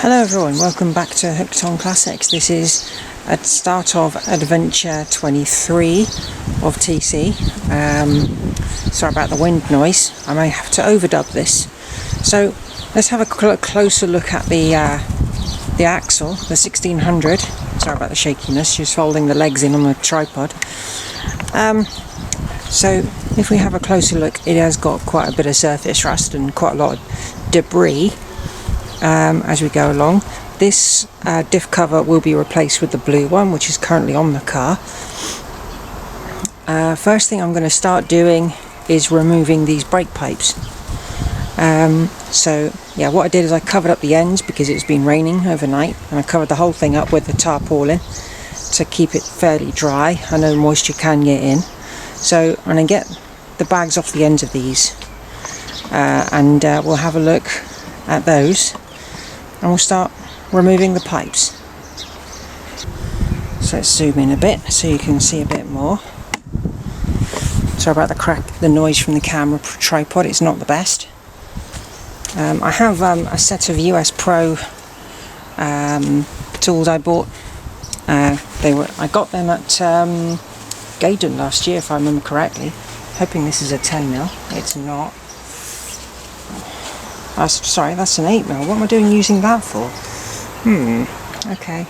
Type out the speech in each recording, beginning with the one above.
Hello everyone, welcome back to Hooked on Classics. This is a start of Adventure 23 of TeeCee. Sorry about the wind noise, I may have to overdub this. So let's have a closer look at the axle, the 1600. Sorry about the shakiness, just folding the legs in on the tripod. So if we have a closer look, it has got quite a bit of surface rust and quite a lot of debris. As we go along. This diff cover will be replaced with the blue one, which is currently on the car. First thing I'm going to start doing is removing these brake pipes. So yeah, what I did is I covered up the ends because it's been raining overnight, and I covered the whole thing up with the tarpaulin to keep it fairly dry. I know moisture can get in, so I'm going to get the bags off the ends of these, and we'll have a look at those. And we'll start removing the pipes. So let's zoom in a bit so you can see a bit more. Sorry about the noise from the camera tripod, it's not the best. I have a set of US Pro tools I bought. I got them at Gaydon last year, if I remember correctly. Hoping this is a 10mm. It's not. Sorry, that's an 8mm. What am I doing using that for? Okay.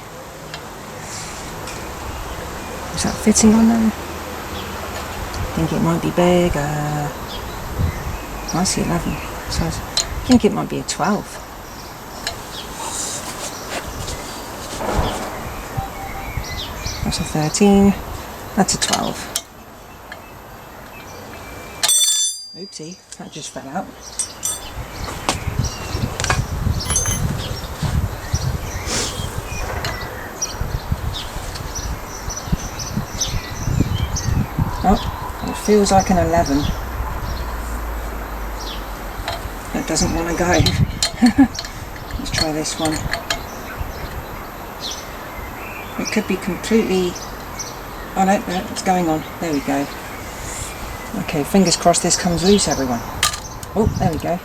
Is that fitting on them? I think it might be bigger. I see 11. So I think it might be a 12. That's a 13. That's a 12. Oopsie, that just fell out. Oh, it feels like an 11. It doesn't want to go. Let's try this one. It could be completely... Oh no, it's going on. There we go. Okay, fingers crossed this comes loose, everyone. Oh, there we go.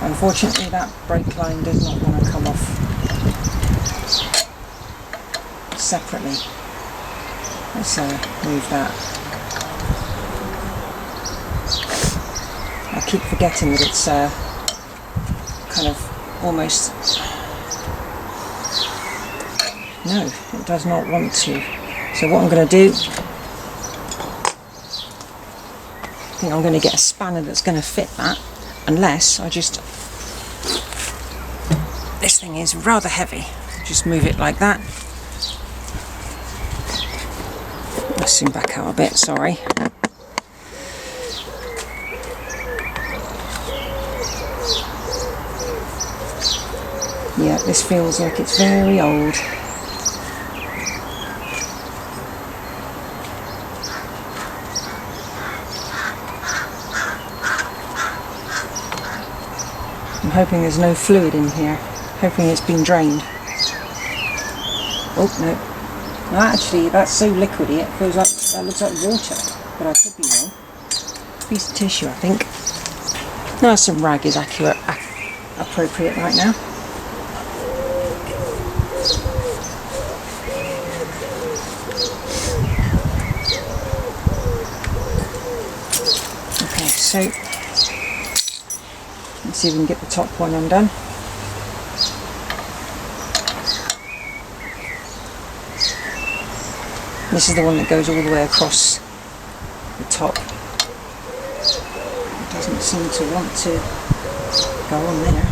Unfortunately, that brake line does not want to come off separately. Let's move that. I keep forgetting that it's kind of almost... No, it does not want to. So what I'm going to do, I think I'm going to get a spanner that's going to fit that, unless I just... This thing is rather heavy. Just move it like that. Let's zoom back out a bit, sorry. Yeah, this feels like it's very old. I'm hoping there's no fluid in here. Hoping it's been drained. Oh no. No, actually that's so liquidy it feels like that looks like water, but I could be wrong. Piece of tissue, I think. No, some rag is appropriate right now. Okay, so let's see if we can get the top one undone. This is the one that goes all the way across the top. It doesn't seem to want to go on there.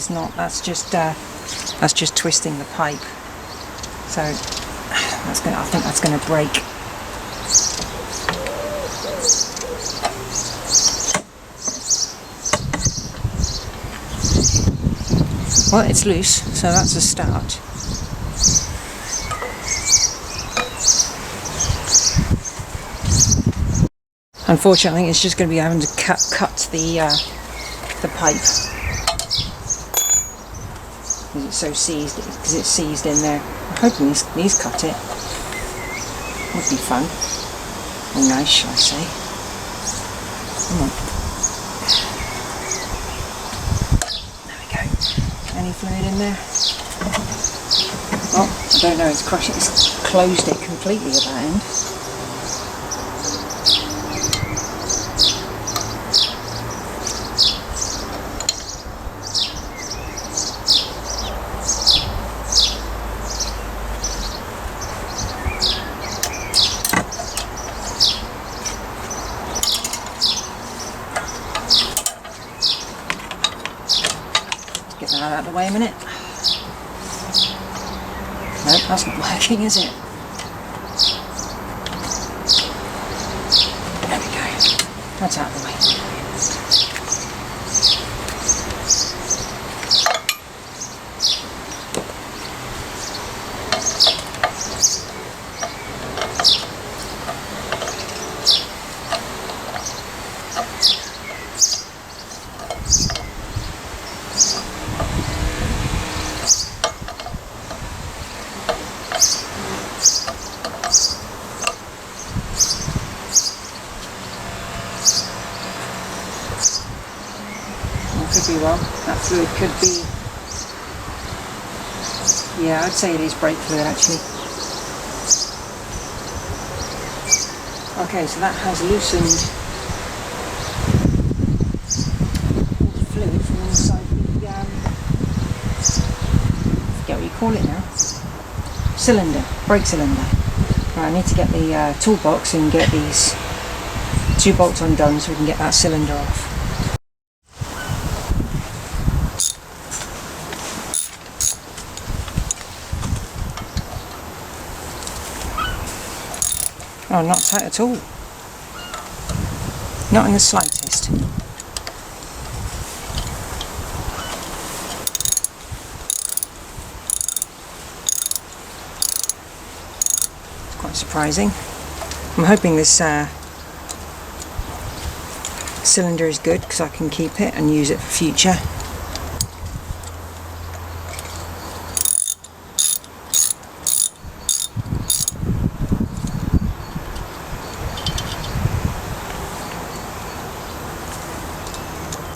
is not. That's just twisting the pipe. So I think that's gonna break. Well, it's loose, so that's a start. Unfortunately, it's just going to be having to cut the pipe because it's so seized. Because it's seized in there. I'm hoping these cut it. Would be fun. Or nice, shall I say? Come on. There we go. Any fluid in there? Oh, I don't know. It's crushed. It's closed it completely at that end. Get that out of the way a minute. Nope, that's not working, is it? There we go. That's out of the way. Could be wrong. That fluid could be, yeah, I'd say it is brake fluid actually. Okay, so that has loosened all the fluid from inside the, I forget what you call it now, cylinder, brake cylinder. Right, I need to get the toolbox and get these 2 bolts undone so we can get that cylinder off. Oh, not tight at all. Not in the slightest. It's quite surprising. I'm hoping this cylinder is good because I can keep it and use it for future.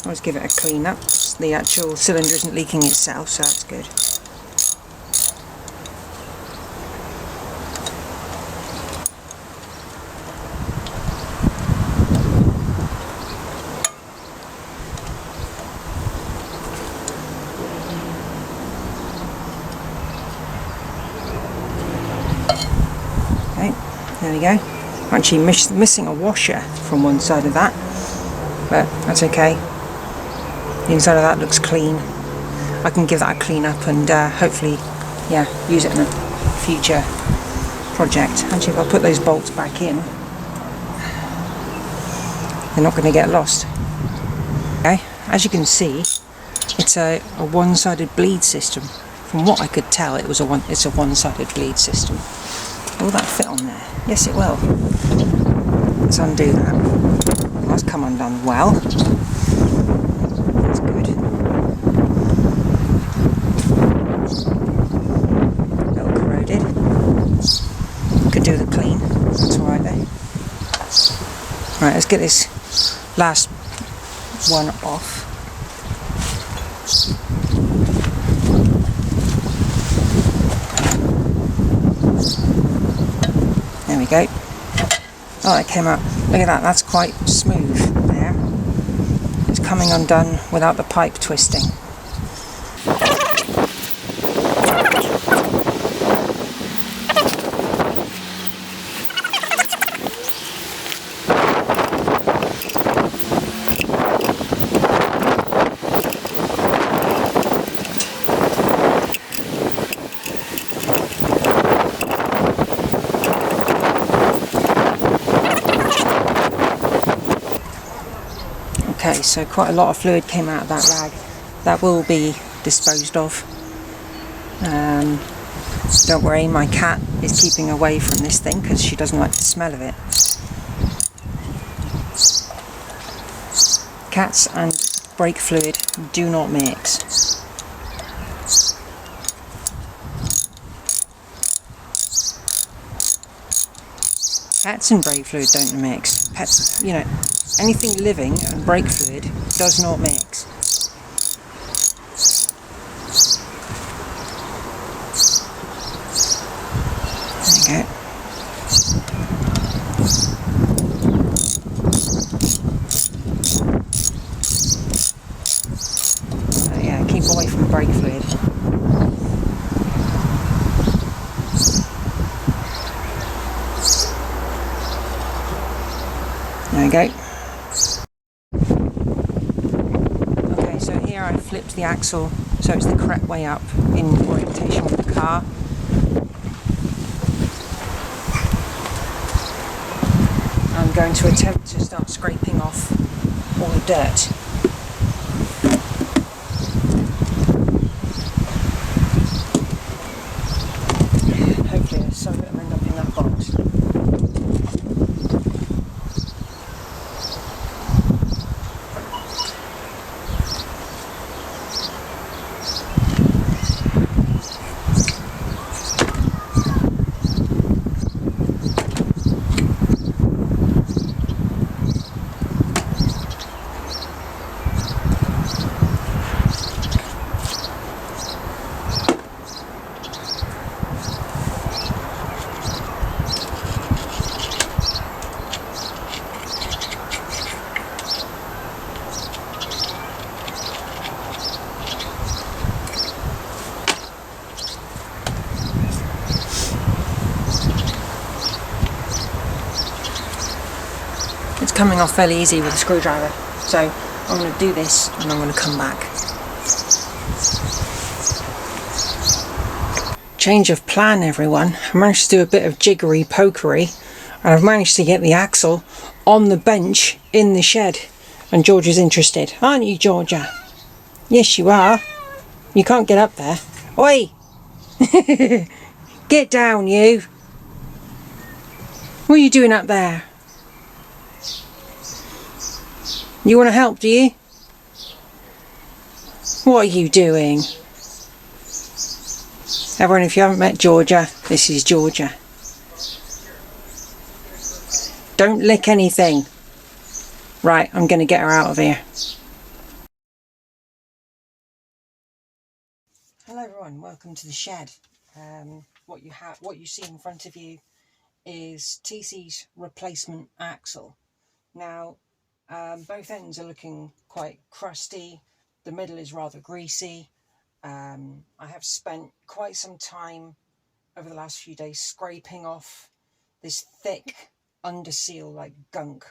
Always give it a clean up. The actual cylinder isn't leaking itself, so that's good. Okay, there we go. I'm actually missing a washer from one side of that, but that's okay. The inside of that looks clean. I can give that a clean up and hopefully, yeah, use it in a future project. Actually, if I put those bolts back in, they're not going to get lost. Okay, as you can see, it's a one-sided bleed system. From what I could tell, it's a one-sided bleed system. Will that fit on there? Yes, it will. Let's undo that. That's come undone well. Do the clean, that's alright there. Right, let's get this last one off. There we go. Oh, it came out. Look at that, that's quite smooth there. It's coming undone without the pipe twisting. so quite a lot of fluid came out of that rag. That will be disposed of. Don't worry, my cat is keeping away from this thing because she doesn't like the smell of it. Cats and brake fluid do not mix. Cats and brake fluid don't mix. Pets, you know, anything living and brake fluid does not mix. There you go. So yeah, keep away from brake fluid. There we go. Okay, so here I flipped the axle so it's the correct way up in orientation with the car. I'm going to attempt to start scraping off all the dirt. Hopefully some of it will end up in that box. It's coming off fairly easy with a screwdriver, so I'm going to do this and I'm going to come back. Change of plan, everyone. I managed to do a bit of jiggery pokery and I've managed to get the axle on the bench in the shed, and Georgia's interested, aren't you, Georgia? Yes you are. You can't get up there. Oi! Get down, you! What are you doing up there? You want to help, do you? What are you doing? Everyone, if you haven't met Georgia, this is Georgia. Don't lick anything. Right, I'm going to get her out of here. Hello everyone, welcome to the shed. What you see in front of you is TeeCee's replacement axle. Now, both ends are looking quite crusty. The middle is rather greasy. I have spent quite some time over the last few days scraping off this thick underseal like gunk.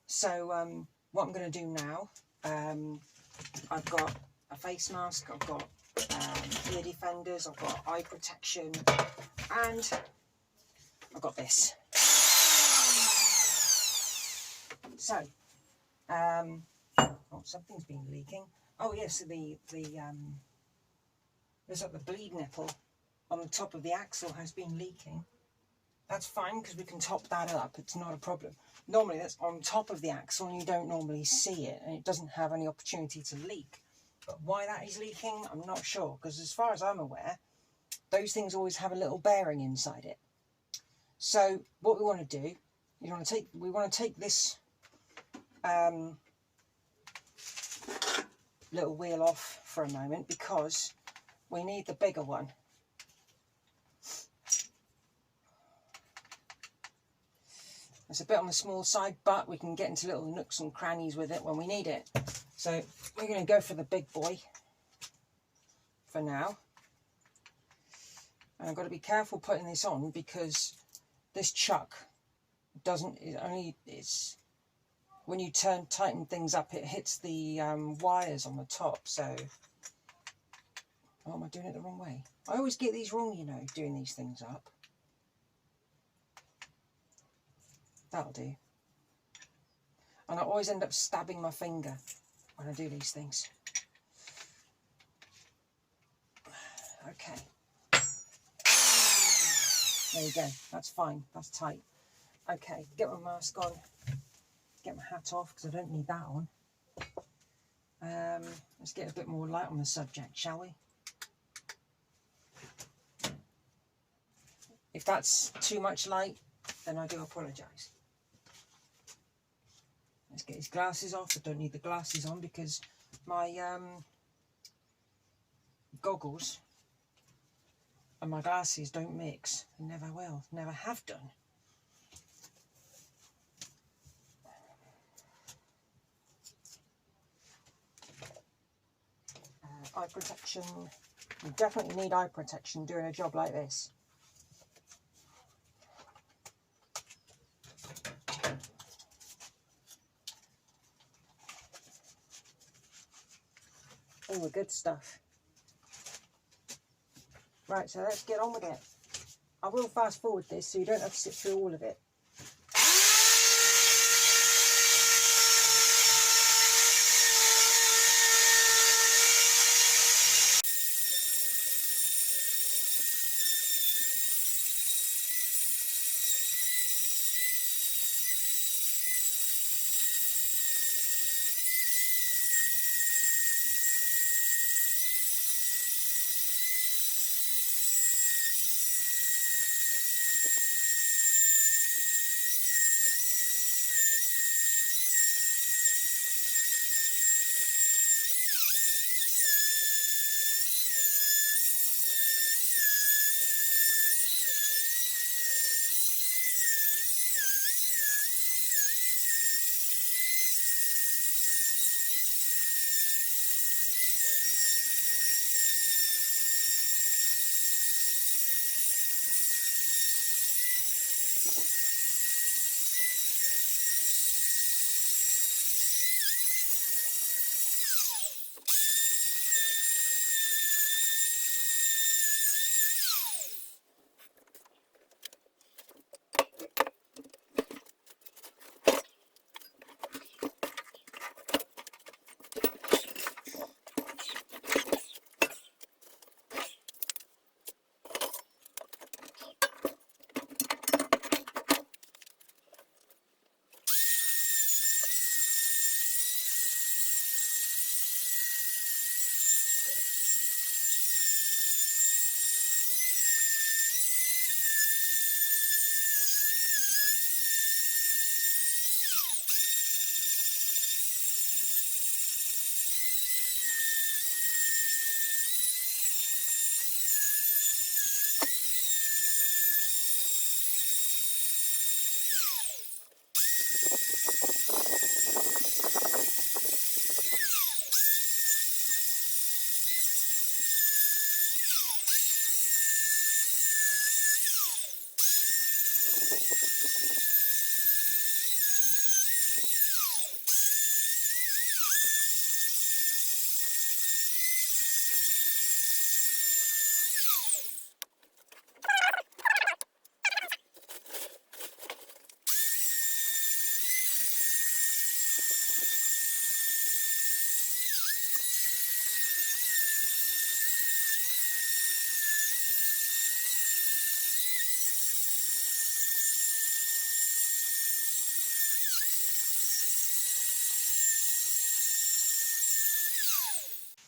So what I'm going to do now, I've got a face mask, I've got ear defenders, I've got eye protection, and I've got this. So, oh, something's been leaking. Oh yes, there's like the bleed nipple on the top of the axle has been leaking. That's fine because we can top that up, it's not a problem. Normally that's on top of the axle and you don't normally see it and it doesn't have any opportunity to leak. But why that is leaking, I'm not sure, because as far as I'm aware, those things always have a little bearing inside it. So what we want to do, we want to take this little wheel off for a moment because we need the bigger one. It's a bit on the small side, but we can get into little nooks and crannies with it when we need it. So we're going to go for the big boy for now. And I've got to be careful putting this on because this chuck it's when you tighten things up, it hits the wires on the top. So, oh, am I doing it the wrong way? I always get these wrong, you know, doing these things up. That'll do. And I always end up stabbing my finger when I do these things. Okay. There you go. That's fine. That's tight. Okay, get my mask on. Get my hat off because I don't need that on. Let's get a bit more light on the subject, shall we? If that's too much light, then I do apologise. Let's get his glasses off. I don't need the glasses on because my goggles and my glasses don't mix. They never will, never have done. Eye protection. You definitely need eye protection doing a job like this. All the good stuff. Right, so let's get on with it. I will fast forward this so you don't have to sit through all of it.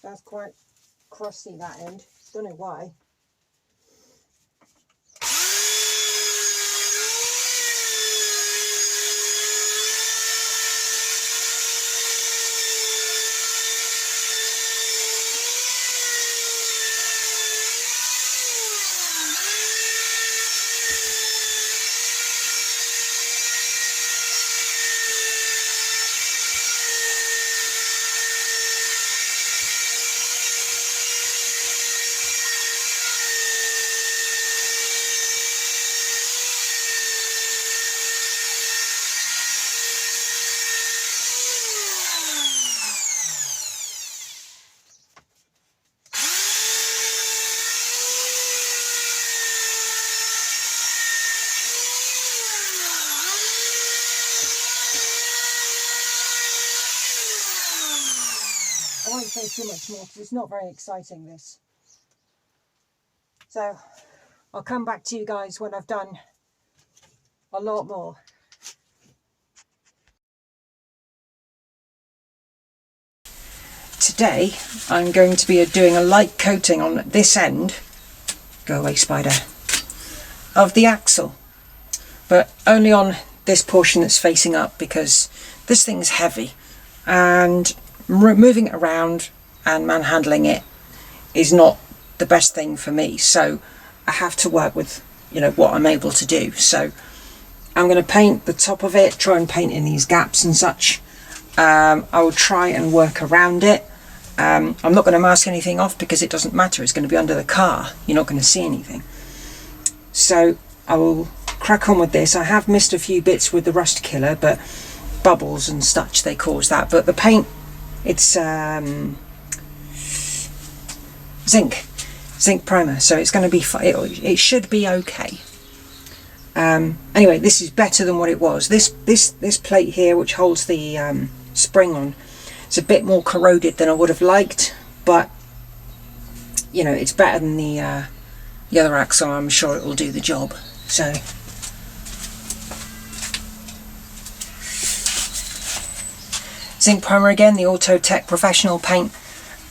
That's quite crusty, that end. Don't know why. say too much more because it's not very exciting, this. So I'll come back to you guys when I've done a lot more. Today I'm going to be doing a light coating on this end, go away spider, of the axle, but only on this portion that's facing up because this thing's heavy and moving it around and manhandling it is not the best thing for me, so I have to work with, you know, what I'm able to do. So I'm going to paint the top of it, try and paint in these gaps and such. I will try and work around it. I'm not going to mask anything off because it doesn't matter, it's going to be under the car, you're not going to see anything. So I will crack on with this. I have missed a few bits with the rust killer, but bubbles and such, they cause that. But the paint, it's zinc primer, so it's going to be it should be okay. Anyway, this is better than what it was. This plate here, which holds the spring on, it's a bit more corroded than I would have liked, but you know, it's better than the other axle. I'm sure it will do the job. So zinc primer again, the Auto Tech Professional paint.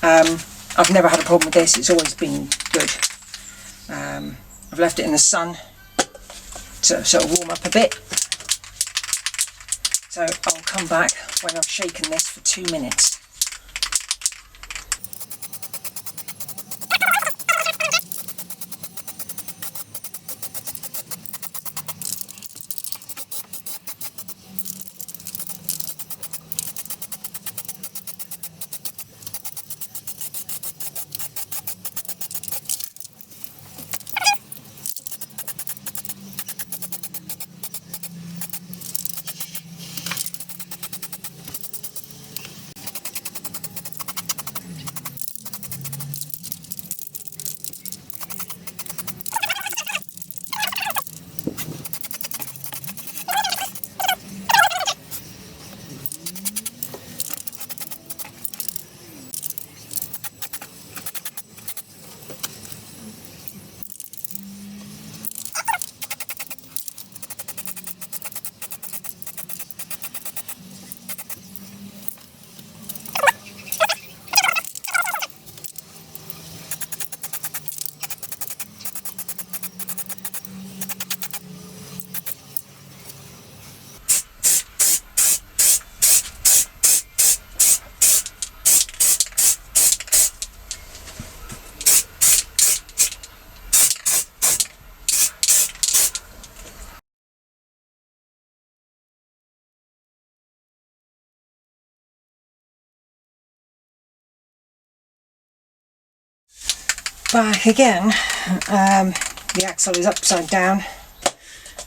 I've never had a problem with this, it's always been good. I've left it in the sun to sort of warm up a bit. So I'll come back when I've shaken this for 2 minutes. Back again. The axle is upside down.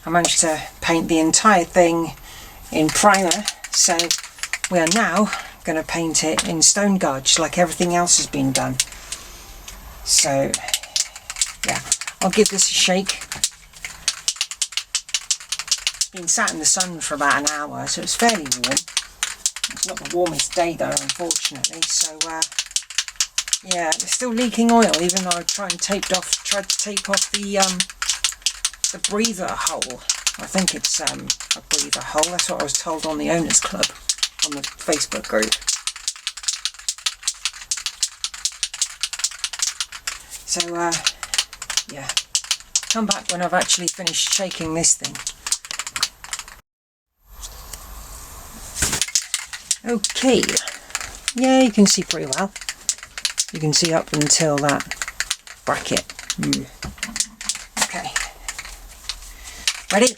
I managed to paint the entire thing in primer, so we are now going to paint it in stone gouge like everything else has been done. So yeah, I'll give this a shake. It's been sat in the sun for about an hour, so it's fairly warm. It's not the warmest day though, unfortunately, so yeah, it's still leaking oil, even though I tried to tape off the breather hole. I think it's a breather hole, that's what I was told on the Owners Club on the Facebook group. So yeah, come back when I've actually finished shaking this thing. Okay, yeah, you can see pretty well. You can see up until that bracket. Okay, ready?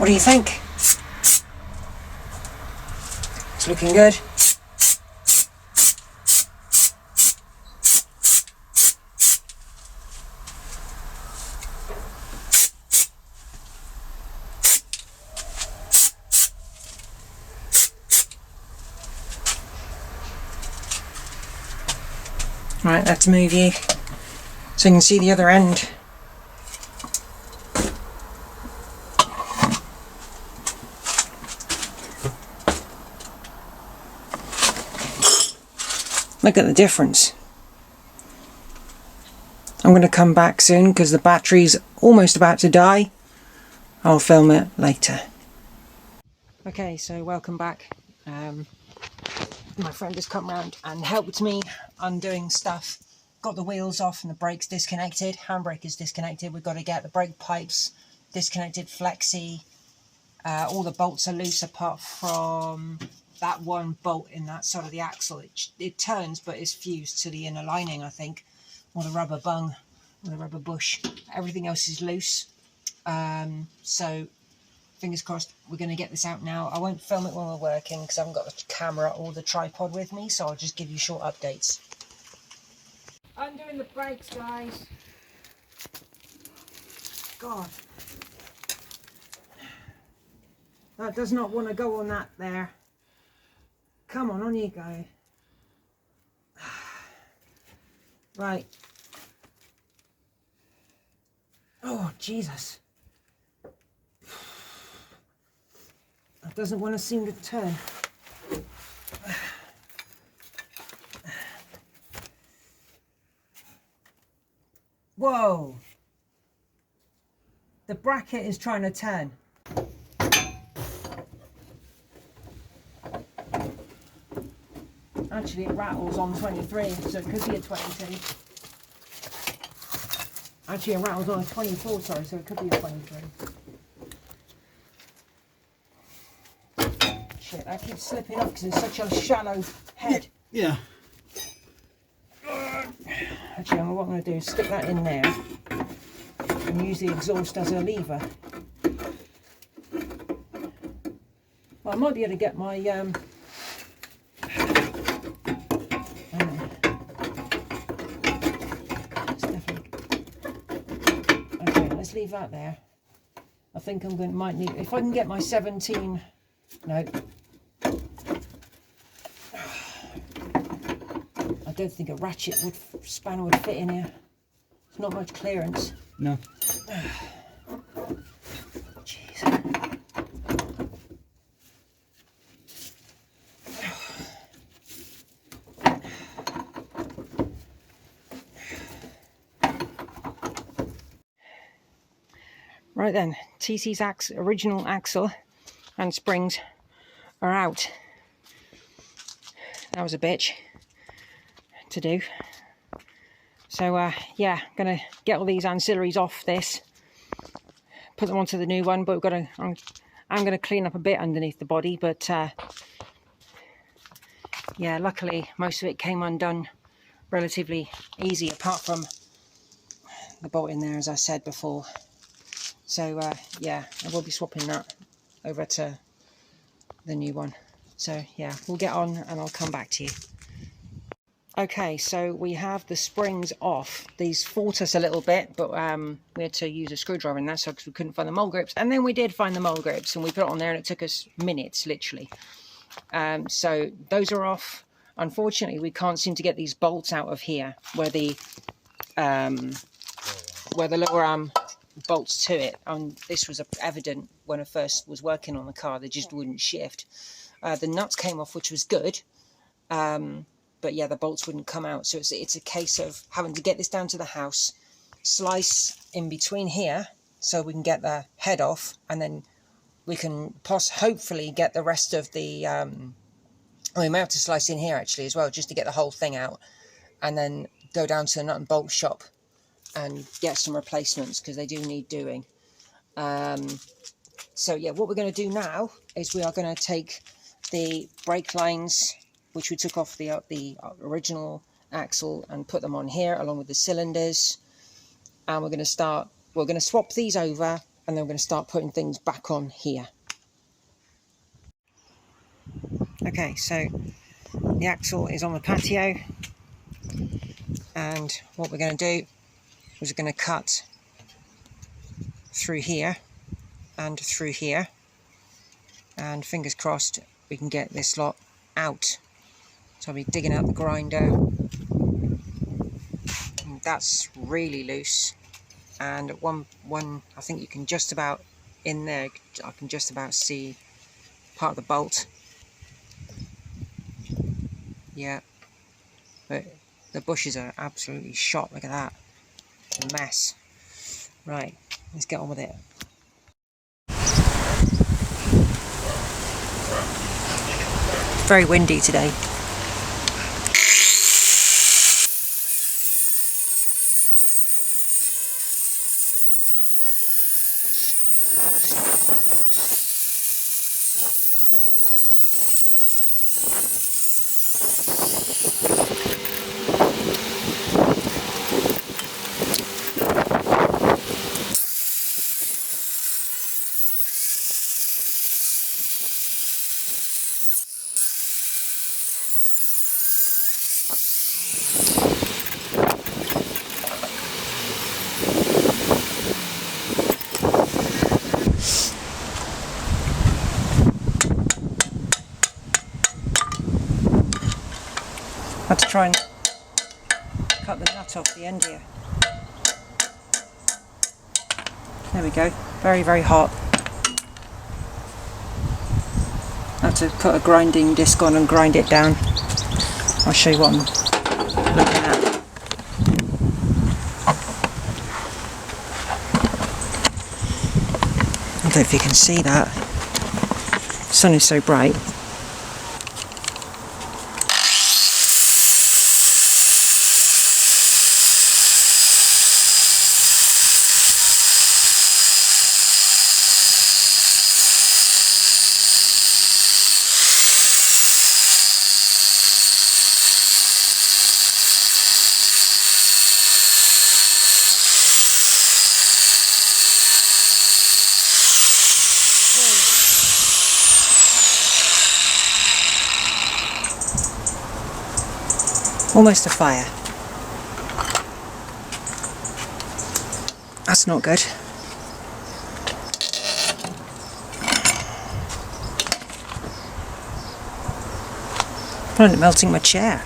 What do you think? It's looking good. Right, let's move you so you can see the other end. Look at the difference. I'm going to come back soon because the battery's almost about to die. I'll film it later. Okay, so welcome back. My friend has come round and helped me undoing stuff. Got the wheels off and the brakes disconnected. Handbrake is disconnected. We've got to get the brake pipes disconnected, flexi. All the bolts are loose apart from that one bolt in that side of the axle. It turns, but it's fused to the inner lining, I think, or the rubber bung, or the rubber bush. Everything else is loose. So fingers crossed we're going to get this out now. I won't film it when we're working because I haven't got the camera or the tripod with me, so I'll just give you short updates. Undoing the brakes, guys. God. That does not want to go on that there. Come on you go. Right. Oh, Jesus. That doesn't want to seem to turn. Whoa. The bracket is trying to turn. Actually, it rattles on 23, so it could be a 22. Actually, it rattles on a 24, sorry, so it could be a 23. Shit, that keeps slipping off because it's such a shallow head. Yeah. Actually, what I'm going to do is stick that in there and use the exhaust as a lever. Well, I might be able to get my let's leave that there. I think might need, if I can get my 17, no. I don't think a ratchet spanner would fit in here. There's not much clearance. No. Jeez. Right then, TeeCee's original axle and springs are out. That was a bitch to do. So yeah, gonna get all these ancillaries off this, put them onto the new one, but I'm gonna clean up a bit underneath the body, but yeah, luckily most of it came undone relatively easy, apart from the bolt in there, as I said before. So yeah, I will be swapping that over to the new one. So yeah, we'll get on and I'll come back to you. Okay, so we have the springs off. These fought us a little bit, but we had to use a screwdriver in that, so because we couldn't find the mole grips. And then we did find the mole grips, and we put it on there, and it took us minutes, literally. So those are off. Unfortunately, we can't seem to get these bolts out of here, where the lower arm bolts to it. And this was evident when I first was working on the car. They just wouldn't shift. The nuts came off, which was good. But yeah, the bolts wouldn't come out, so it's a case of having to get this down to the house, slice in between here so we can get the head off, and then we can hopefully get the rest of the we may have to slice in here actually as well, just to get the whole thing out, and then go down to the nut and bolt shop and get some replacements, because they do need doing. So yeah, what we're going to do now is we are going to take the brake lines, which we took off the original axle, and put them on here along with the cylinders, and we're going to swap these over and then we're going to start putting things back on here. Okay, so the axle is on the patio, and what we're going to do is we're going to cut through here and through here, and fingers crossed we can get this lot out. So I'll be digging out the grinder, and that's really loose, and at one I think you can just about, in there I can just about see part of the bolt. Yeah, but the bushes are absolutely shot. Look at that, a mess. Right, let's get on with it. Very windy today. I had to try and cut the nut off the end here. There we go. Very, very hot. I had to put a grinding disc on and grind it down. I'll show you what I'm looking at. I don't know if you can see that. The sun is so bright. Almost a fire. That's not good. I find it melting my chair.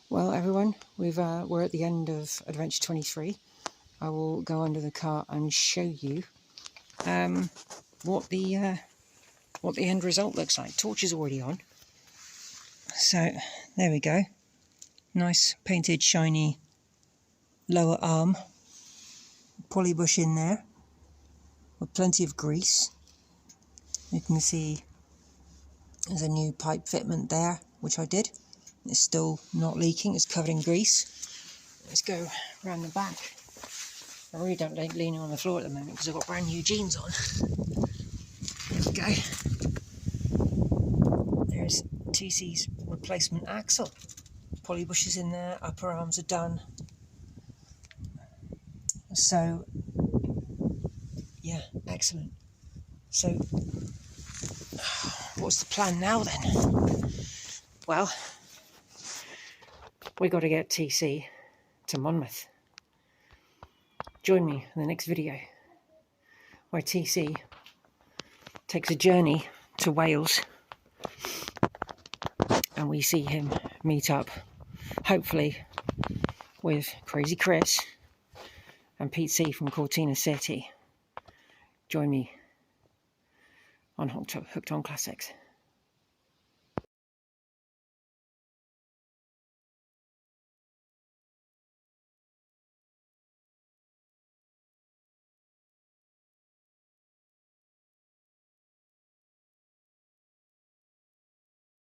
Well, everyone, we're at the end of Adventure 23. I will go under the car and show you what the end result looks like. Torch is already on, so there we go. Nice painted, shiny lower arm. Poly bush in there with plenty of grease. You can see there's a new pipe fitment there, which I did. It's still not leaking, it's covered in grease. Let's go around the back. I really don't like leaning on the floor at the moment because I've got brand new jeans on. There we go. There's TeeCee's replacement axle. Poly bushes in there, upper arms are done. So, yeah, excellent. So, what's the plan now then? Well, we got to get TeeCee to Monmouth. Join me in the next video where TeeCee takes a journey to Wales and we see him meet up, hopefully, with Crazy Chris and Pete C from Cortina City. Join me on Hooked on Classics.